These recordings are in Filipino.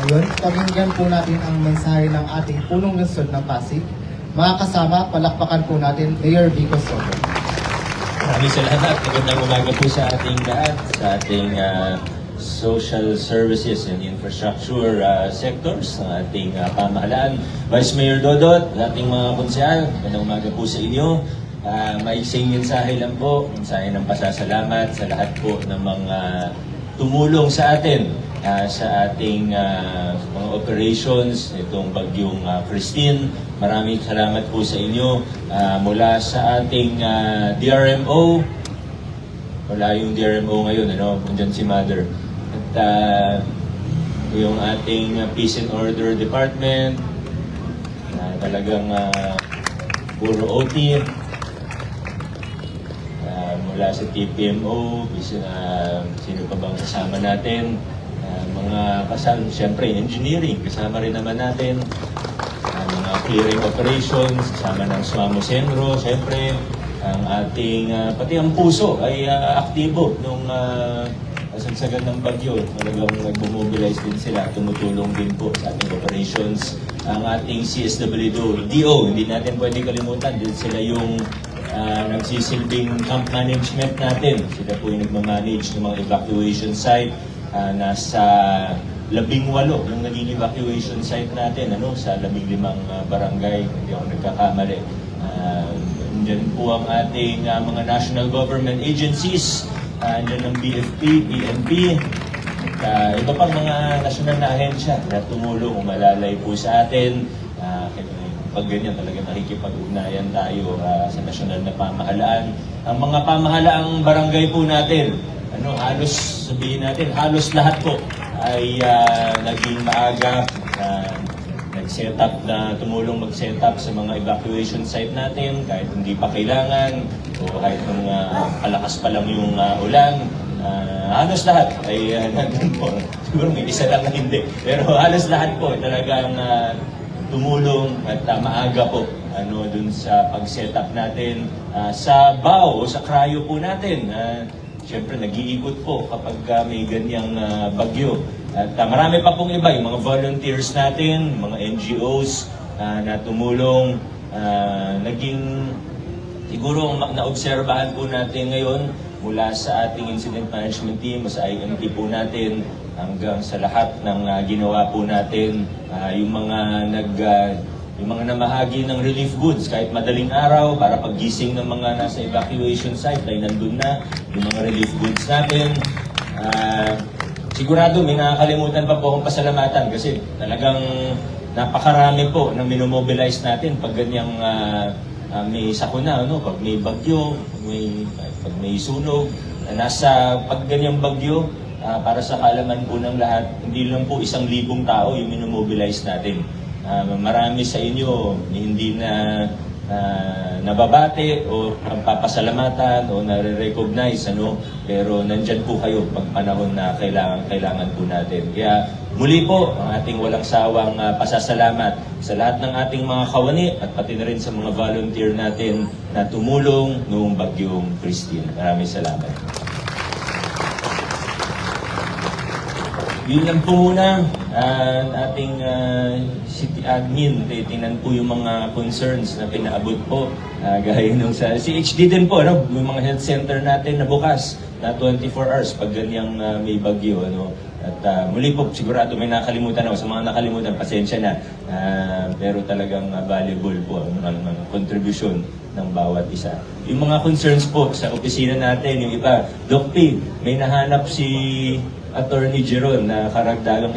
Yun, pakinggan po natin ang mensahe ng ating punong lungsod ng Pasig. Mga kasama, palakpakan po natin Mayor Vico Soto. Maraming salamat. Magandang umaga po sa ating lahat, sa ating social services and infrastructure sectors ng ating pamahalaan. Vice Mayor Dodot, ating mga konsehal, magandang umaga po sa inyo. Maiksing mensahe lang po, mensahe ng pasasalamat sa lahat po ng mga tumulong sa atin sa ating mga operations itong bagyong Christine. Maraming salamat po sa inyo mula sa ating DRMO. Wala yung DRMO ngayon, nandiyan si Mother. At yung ating Peace and Order Department, talagang puro OT. Mula sa TPMO, sino pa bang kasama natin? Mga kasama, siyempre engineering, kasama rin naman natin. Mga clearing operations, kasama ng Suamo Senro, siyempre. Ang ating, pati ang puso ay aktibo nung kasagsagan ng bagyo. Talagang nag-mobilize din sila, tumutulong din po sa ating operations. Ang ating CSWDO, hindi natin pwede kalimutan, din sila yung nagsisilbing camp management natin. Sila po yung nagmamanage ng mga evacuation site. Nasa 18 yung naging evacuation site natin, sa 15 barangay, hindi ako nagkakamali. Diyan po ang ating mga national government agencies, diyan ang BFP, PNP, at iba pang mga national na ahensya na tumulong, umalalay po sa atin. Pag ganyan talaga nakikipag-ugnayan tayo sa nasyonal na pamahalaan. Ang mga pamahalaang barangay po natin, halos sabihin natin, halos lahat po ay naging maagap, nag-set up na tumulong mag-set up sa mga evacuation site natin kahit hindi pa kailangan o kahit nung palakas pa lang yung ulan. Halos lahat ay nandun po. Siguro may isa lang na hindi. Pero halos lahat po talagang tumulong at maaga po dun sa pag-set up natin sa BAO o sa cryo po natin. Siyempre nag-iikot po kapag may ganyang bagyo. At marami pa pong iba, yung mga volunteers natin, mga NGOs na tumulong. Naging siguro naobserbahan po natin ngayon mula sa ating incident management team, sa IMT po natin, hanggang sa lahat ng ginawa po natin, yung mga namahagi ng relief goods kahit madaling araw para paggising ng mga nasa evacuation site ay nandun na yung mga relief goods natin. Sigurado may nakakalimutan pa po akong pasalamatan kasi talagang napakarami po na minomobilize natin pag ganyang may sakuna, pag may bagyo, pag may sunog, pag ganyang bagyo. Para sa kaalaman po ng lahat, hindi lang po 1,000 tao yung minomobilize natin. Marami sa inyo hindi na nababate o papasalamatan o nare-recognize, pero nandyan po kayo pag panahon na kailangan po natin. Kaya muli po ang ating walang sawang pasasalamat sa lahat ng ating mga kawani at pati na rin sa mga volunteer natin na tumulong noong bagyong Christine. Maraming salamat. Yun lang po muna, ating city admin, tingnan po yung mga concerns na pinaabot po. Gaya nung sa CHD din po, yung mga health center natin na bukas na 24 hours pag ganyang may bagyo. At muli po, sigurado may nakalimutan ako. Sa mga nakalimutan, pasensya na. Pero talagang valuable po ang contribution ng bawat isa. Yung mga concerns po sa opisina natin, yung iba, Doc P, may nahanap si Attorney Jeron na karagdagang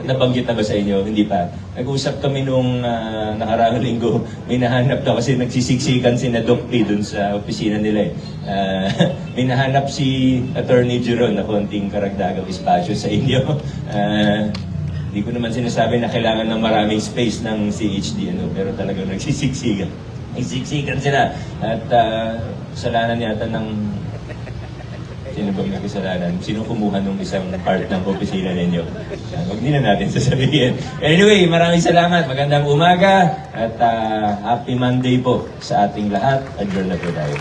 nabanggit na ba sa inyo? Hindi pa. Nag-usap kami nung nakaraang linggo, may nahanap daw kasi nagsisiksikan si na Doc P dun sa opisina nila. May nahanap si Attorney Jeron na konting karagdagang espasyo sa inyo. Hindi ko naman sinasabi na kailangan ng maraming space ng CHD, pero talagang nagsisiksikan. Nagsiksikan sila at kasalanan yata ng sino bang nagkasalanan? Sino kumuha nung isang part ng opisina ninyo? Huwag din na natin sasabihin. Anyway, maraming salamat. Magandang umaga at happy Monday po sa ating lahat. Adjourn na po tayo.